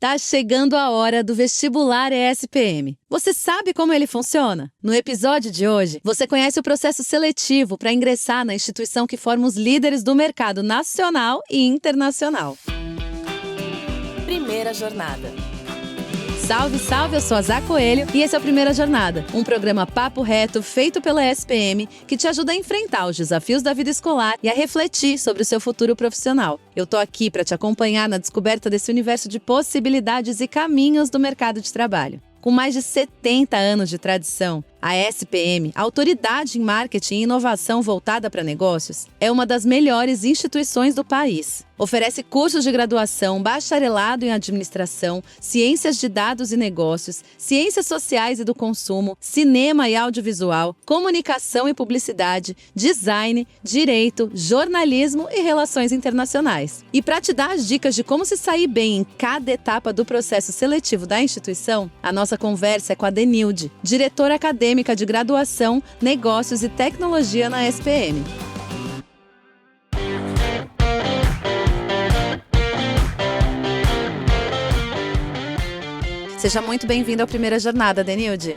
Tá chegando a hora do vestibular ESPM. Você sabe como ele funciona? No episódio de hoje, você conhece o processo seletivo para ingressar na instituição que forma os líderes do mercado nacional e internacional. Primeira jornada. Salve, salve, eu sou a Zá Coelho e esse é o Primeira Jornada, um programa papo reto feito pela ESPM que te ajuda a enfrentar os desafios da vida escolar e a refletir sobre o seu futuro profissional. Eu tô aqui para te acompanhar na descoberta desse universo de possibilidades e caminhos do mercado de trabalho. Com mais de 70 anos de tradição, a ESPM, a autoridade em marketing e inovação voltada para negócios, é uma das melhores instituições do país. Oferece cursos de graduação, bacharelado em administração, ciências de dados e negócios, ciências sociais e do consumo, cinema e audiovisual, comunicação e publicidade, design, direito, jornalismo e relações internacionais. E para te dar as dicas de como se sair bem em cada etapa do processo seletivo da instituição, a nossa conversa é com a Denilde, diretora acadêmica de graduação, negócios e tecnologia na ESPM. Seja muito bem-vindo à Primeira Jornada, Denilde.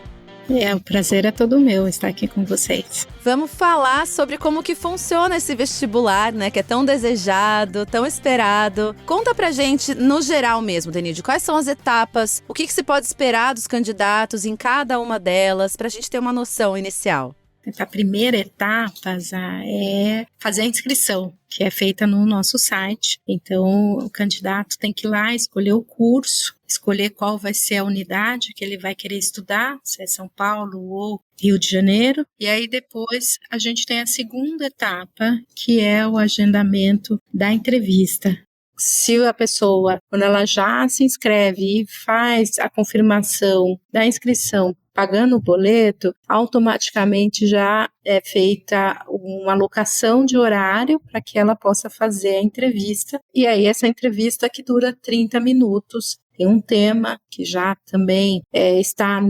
O prazer é todo meu estar aqui com vocês. Vamos falar sobre como que funciona esse vestibular, né? Que é tão desejado, tão esperado. Conta pra gente, no geral mesmo, Denilde, quais são as etapas, o que se pode esperar dos candidatos em cada uma delas, pra gente ter uma noção inicial. A primeira etapa é fazer a inscrição, que é feita no nosso site. Então, o candidato tem que ir lá, escolher o curso, escolher qual vai ser a unidade que ele vai querer estudar, se é São Paulo ou Rio de Janeiro. E aí, depois, a gente tem a segunda etapa, que é o agendamento da entrevista. Se a pessoa, quando ela já se inscreve e faz a confirmação da inscrição, pagando o boleto, automaticamente já é feita uma alocação de horário para que ela possa fazer a entrevista. E aí essa entrevista que dura 30 minutos, tem um tema que já também está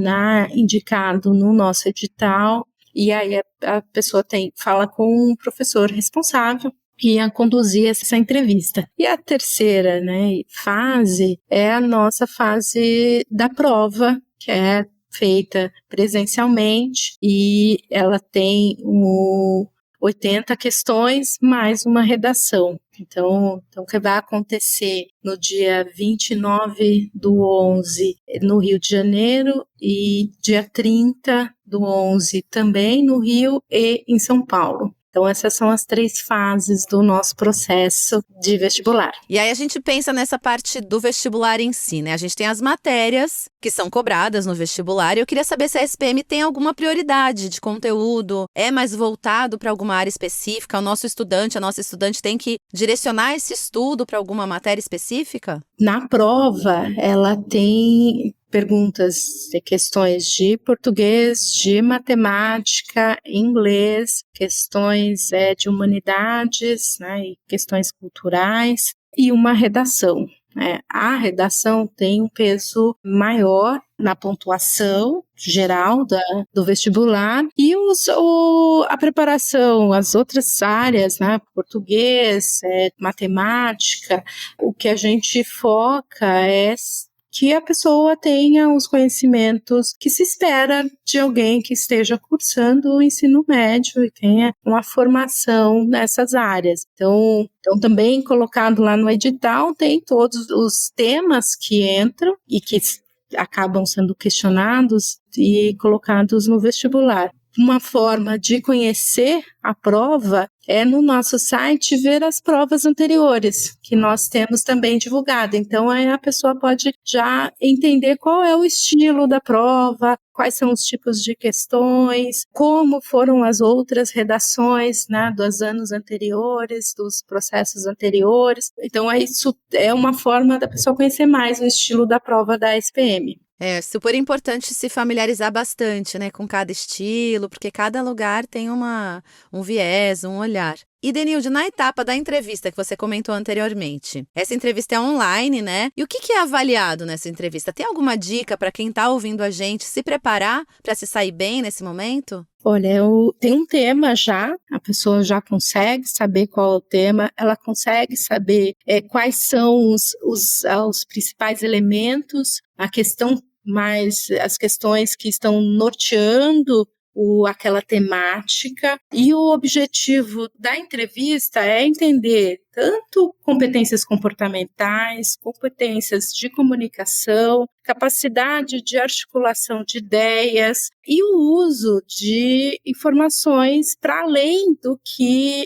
indicado no nosso edital, e aí a pessoa fala com um professor responsável que ia conduzir essa entrevista. E a terceira, fase é a nossa fase da prova, que é feita presencialmente, e ela tem 80 questões mais uma redação. Então, que vai acontecer no dia 29/11 no Rio de Janeiro e dia 30/11 também no Rio e em São Paulo. Então, essas são as 3 fases do nosso processo de vestibular. E aí a gente pensa nessa parte do vestibular em si, né? A gente tem as matérias que são cobradas no vestibular e eu queria saber se a ESPM tem alguma prioridade de conteúdo, é mais voltado para alguma área específica, a nossa estudante tem que direcionar esse estudo para alguma matéria específica? Na prova, ela tem perguntas e questões de português, de matemática, inglês, questões de humanidades, e questões culturais, e uma redação. A redação tem um peso maior na pontuação geral do vestibular, e a preparação, as outras áreas, português, matemática, o que a gente foca é que a pessoa tenha os conhecimentos que se espera de alguém que esteja cursando o ensino médio e tenha uma formação nessas áreas. Então também colocado lá no edital tem todos os temas que entram e que acabam sendo questionados e colocados no vestibular. Uma forma de conhecer a prova é no nosso site ver as provas anteriores, que nós temos também divulgado. Então, aí a pessoa pode já entender qual é o estilo da prova, quais são os tipos de questões, como foram as outras redações, dos anos anteriores, dos processos anteriores. Então, isso é uma forma da pessoa conhecer mais o estilo da prova da ESPM. É super importante se familiarizar bastante, com cada estilo, porque cada lugar tem um viés, um olhar. E, Denilde, na etapa da entrevista que você comentou anteriormente, essa entrevista é online, né? E o que é avaliado nessa entrevista? Tem alguma dica para quem está ouvindo a gente se preparar para se sair bem nesse momento? Olha, tem um tema já, a pessoa já consegue saber qual é o tema, ela consegue saber quais são os principais elementos, as questões que estão norteando aquela temática, e o objetivo da entrevista é entender tanto competências comportamentais, competências de comunicação, capacidade de articulação de ideias e o uso de informações para além do que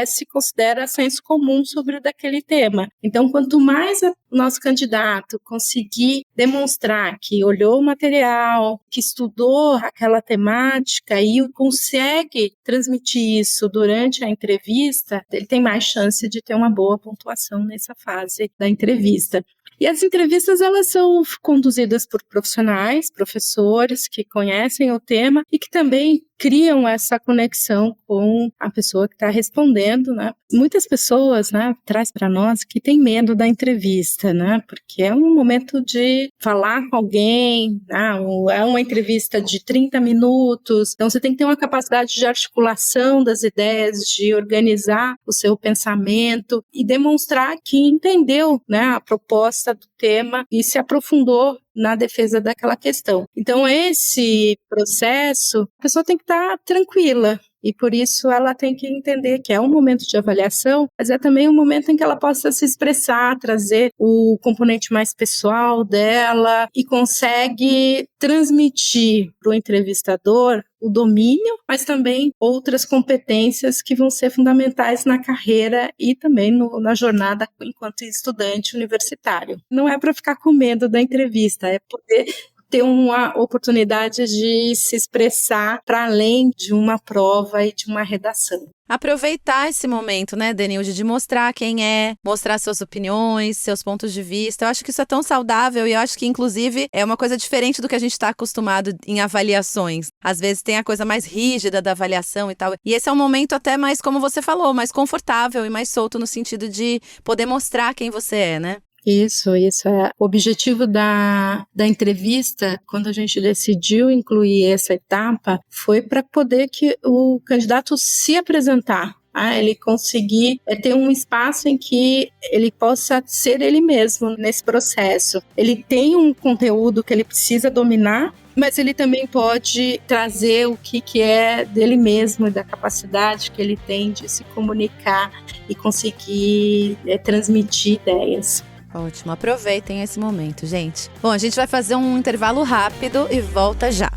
se considera senso comum sobre daquele tema. Então, quanto mais o nosso candidato conseguir demonstrar que olhou o material, que estudou aquela temática e consegue transmitir isso durante a entrevista, ele tem mais chance de ter uma boa pontuação nessa fase da entrevista. E as entrevistas, elas são conduzidas por profissionais, professores que conhecem o tema e que também criam essa conexão com a pessoa que está respondendo, né? Muitas pessoas, né, traz para nós que tem medo da entrevista, né? Porque é um momento de falar com alguém, né? É uma entrevista de 30 minutos, então você tem que ter uma capacidade de articulação das ideias, de organizar o seu pensamento e demonstrar que entendeu, né, a proposta do tema e se aprofundou na defesa daquela questão. Então, esse processo, a pessoa tem que estar tranquila. E por isso ela tem que entender que é um momento de avaliação, mas é também um momento em que ela possa se expressar, trazer o componente mais pessoal dela e consegue transmitir para o entrevistador o domínio, mas também outras competências que vão ser fundamentais na carreira e também na jornada enquanto estudante universitário. Não é para ficar com medo da entrevista, é poder ter uma oportunidade de se expressar para além de uma prova e de uma redação. Aproveitar esse momento, né, Denilde, de mostrar quem é, mostrar suas opiniões, seus pontos de vista. Eu acho que isso é tão saudável e eu acho que, inclusive, é uma coisa diferente do que a gente está acostumado em avaliações. Às vezes tem a coisa mais rígida da avaliação e tal. E esse é um momento até mais, como você falou, mais confortável e mais solto no sentido de poder mostrar quem você é, né? Isso é o objetivo da entrevista, quando a gente decidiu incluir essa etapa, foi para poder que o candidato se apresentar, ele conseguir ter um espaço em que ele possa ser ele mesmo nesse processo. Ele tem um conteúdo que ele precisa dominar, mas ele também pode trazer o que é dele mesmo e da capacidade que ele tem de se comunicar e conseguir transmitir ideias. Ótimo, aproveitem esse momento, gente. Bom, a gente vai fazer um intervalo rápido e volta já.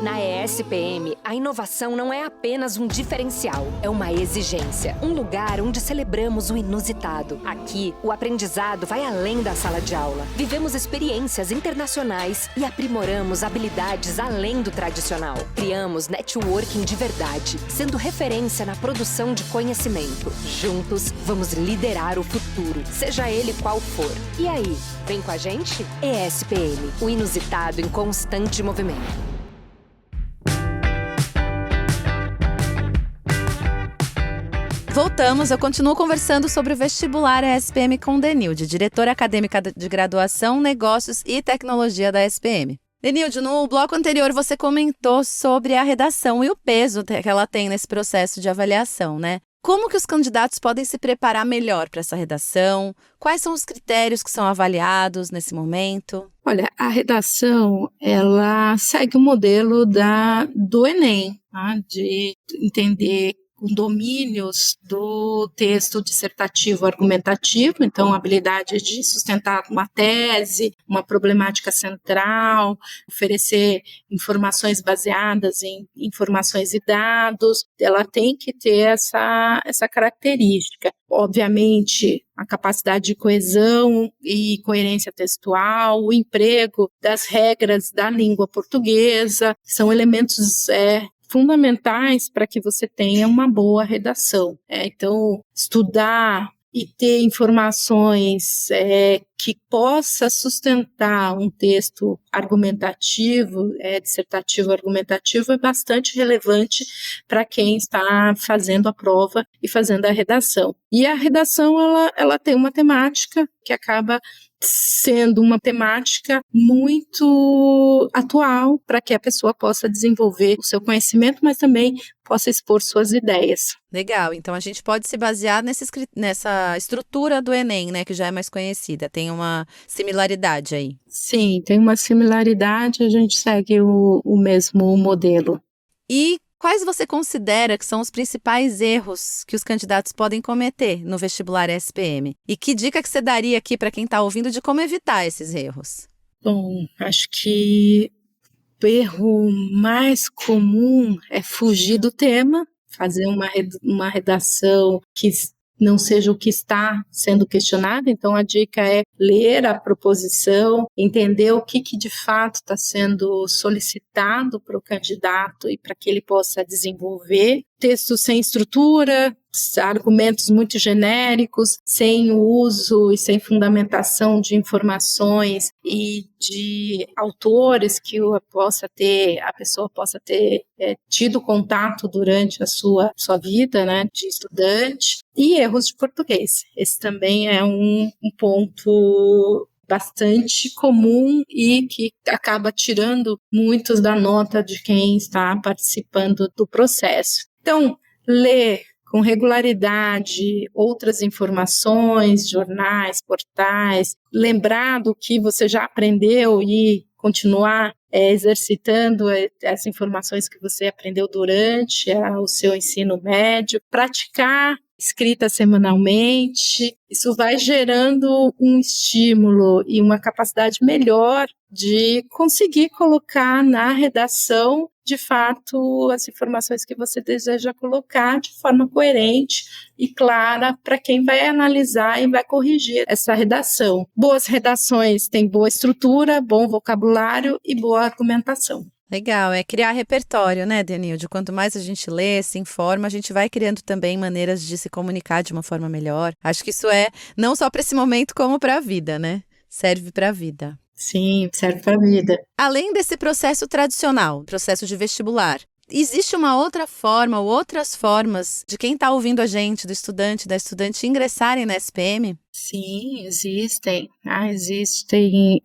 Na ESPM, a inovação não é apenas um diferencial, é uma exigência. Um lugar onde celebramos o inusitado. Aqui, o aprendizado vai além da sala de aula. Vivemos experiências internacionais e aprimoramos habilidades além do tradicional. Criamos networking de verdade, sendo referência na produção de conhecimento. Juntos, vamos liderar o futuro, seja ele qual for. E aí, vem com a gente? ESPM, o inusitado em constante movimento. Voltamos, eu continuo conversando sobre o vestibular ESPM com Denilde, diretora acadêmica de graduação, negócios e tecnologia da ESPM. Denilde, no bloco anterior você comentou sobre a redação e o peso que ela tem nesse processo de avaliação, né? Como que os candidatos podem se preparar melhor para essa redação? Quais são os critérios que são avaliados nesse momento? Olha, a redação, ela segue o modelo do Enem, tá? De entender com domínios do texto dissertativo argumentativo, então a habilidade de sustentar uma tese, uma problemática central, oferecer informações baseadas em informações e dados, ela tem que ter essa característica. Obviamente, a capacidade de coesão e coerência textual, o emprego das regras da língua portuguesa, são elementos fundamentais para que você tenha uma boa redação. Então, estudar e ter informações que possa sustentar um texto argumentativo, dissertativo argumentativo, é bastante relevante para quem está fazendo a prova e fazendo a redação. E a redação, ela tem uma temática que acaba sendo uma temática muito atual para que a pessoa possa desenvolver o seu conhecimento, mas também possa expor suas ideias. Legal, então a gente pode se basear nessa estrutura do Enem, né, que já é mais conhecida, tem uma similaridade aí. Sim, tem uma similaridade, a gente segue o mesmo modelo. E quais você considera que são os principais erros que os candidatos podem cometer no vestibular SPM? E que dica que você daria aqui para quem está ouvindo de como evitar esses erros? Bom, acho que o erro mais comum é fugir do tema, fazer uma redação que não seja o que está sendo questionado. Então, a dica é ler a proposição, entender o que de fato está sendo solicitado para o candidato e para que ele possa desenvolver. Texto sem estrutura, argumentos muito genéricos, sem o uso e sem fundamentação de informações e de autores que a pessoa possa ter tido contato durante a sua vida, né, de estudante. E erros de português. Esse também é um ponto bastante comum e que acaba tirando muitos da nota de quem está participando do processo. Então, ler com regularidade outras informações, jornais, portais, lembrar do que você já aprendeu e continuar exercitando as informações que você aprendeu durante o seu ensino médio, praticar escrita semanalmente, isso vai gerando um estímulo e uma capacidade melhor de conseguir colocar na redação, de fato, as informações que você deseja colocar de forma coerente e clara para quem vai analisar e vai corrigir essa redação. Boas redações têm boa estrutura, bom vocabulário e boa argumentação. Legal, é criar repertório, né, Denilde? Quanto mais a gente lê, se informa, a gente vai criando também maneiras de se comunicar de uma forma melhor. Acho que isso é não só para esse momento, como para a vida, né? Serve para a vida. Sim, serve para a vida. Além desse processo tradicional, processo de vestibular, existe uma outra forma ou outras formas de quem está ouvindo a gente, do estudante, da estudante, ingressarem na SPM? Sim, existem. Existem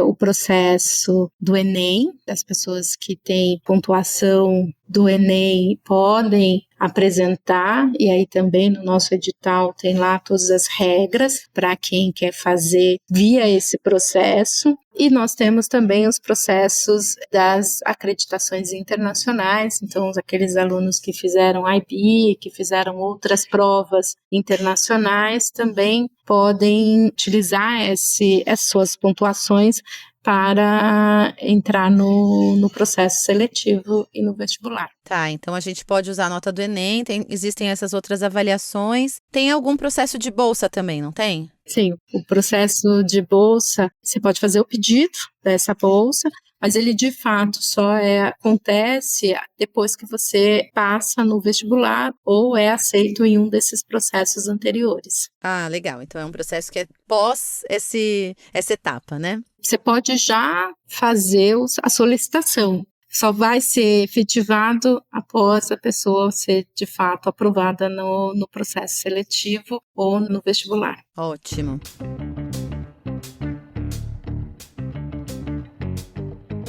o processo do Enem, as pessoas que têm pontuação do Enem podem apresentar, e aí também no nosso edital tem lá todas as regras para quem quer fazer via esse processo. E nós temos também os processos das acreditações internacionais, então aqueles alunos que fizeram IB, que fizeram outras provas internacionais, também podem utilizar as suas pontuações para entrar no processo seletivo e no vestibular. Tá, então a gente pode usar a nota do Enem, existem essas outras avaliações. Tem algum processo de bolsa também, não tem? Sim, o processo de bolsa, você pode fazer o pedido dessa bolsa, mas ele de fato só acontece depois que você passa no vestibular ou é aceito em um desses processos anteriores. Ah, legal. Então é um processo que é pós essa etapa, né? Você pode já fazer a solicitação. Só vai ser efetivado após a pessoa ser, de fato, aprovada no processo seletivo ou no vestibular. Ótimo.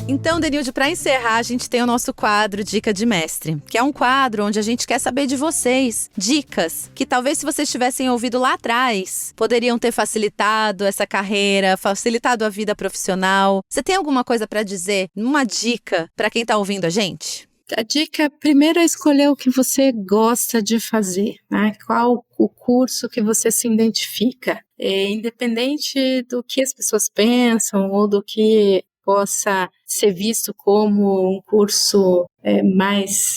Então, Denilde, para encerrar, a gente tem o nosso quadro Dica de Mestre, que é um quadro onde a gente quer saber de vocês dicas que talvez se vocês tivessem ouvido lá atrás, poderiam ter facilitado essa carreira, facilitado a vida profissional. Você tem alguma coisa para dizer? Uma dica para quem está ouvindo a gente? A dica primeiro é escolher o que você gosta de fazer, né? Qual o curso que você se identifica. Independente do que as pessoas pensam ou do que possa ser visto como um curso mais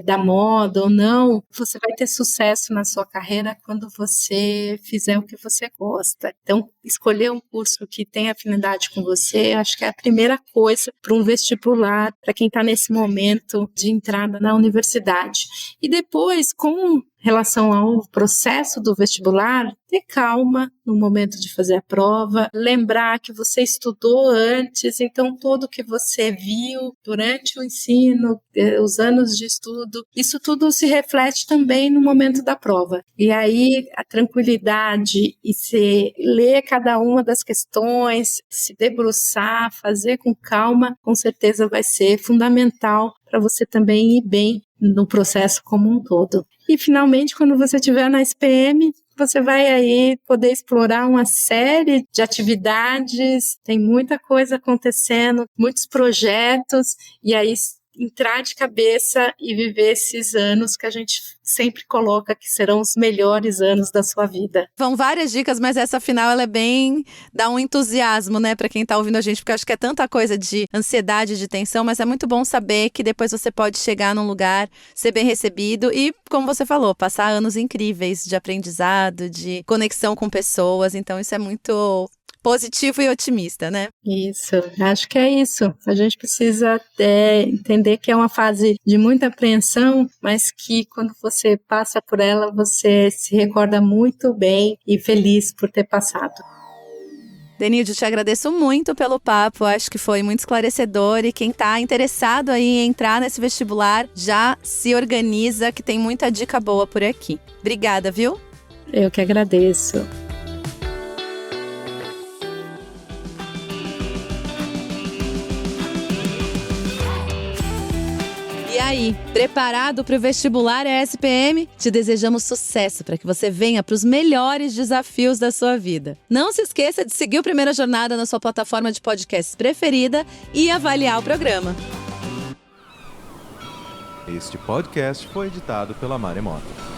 da moda ou não, você vai ter sucesso na sua carreira quando você fizer o que você gosta. Então, escolher um curso que tem afinidade com você, acho que é a primeira coisa para um vestibular, para quem está nesse momento de entrada na universidade. E depois, com relação ao processo do vestibular, ter calma no momento de fazer a prova, lembrar que você estudou antes, então tudo que você viu durante o ensino, os anos de estudo, isso tudo se reflete também no momento da prova. E aí a tranquilidade e se ler cada uma das questões, se debruçar, fazer com calma, com certeza vai ser fundamental para você também ir bem no processo como um todo. E finalmente, quando você estiver na SPM, você vai aí poder explorar uma série de atividades, tem muita coisa acontecendo, muitos projetos, e aí entrar de cabeça e viver esses anos que a gente sempre coloca que serão os melhores anos da sua vida. Vão várias dicas, mas essa final ela é bem... dá um entusiasmo, né, para quem tá ouvindo a gente, porque eu acho que é tanta coisa de ansiedade, de tensão, mas é muito bom saber que depois você pode chegar num lugar, ser bem recebido e, como você falou, passar anos incríveis de aprendizado, de conexão com pessoas, então isso é muito positivo e otimista, né? Isso, acho que é isso. A gente precisa entender que é uma fase de muita apreensão, mas que quando você passa por ela, você se recorda muito bem e feliz por ter passado. Denilde, te agradeço muito pelo papo, acho que foi muito esclarecedor e quem está interessado aí em entrar nesse vestibular já se organiza, que tem muita dica boa por aqui. Obrigada, viu? Eu que agradeço. E aí, preparado para o vestibular ESPM? Te desejamos sucesso para que você venha para os melhores desafios da sua vida. Não se esqueça de seguir o Primeira Jornada na sua plataforma de podcasts preferida e avaliar o programa. Este podcast foi editado pela Maremoto.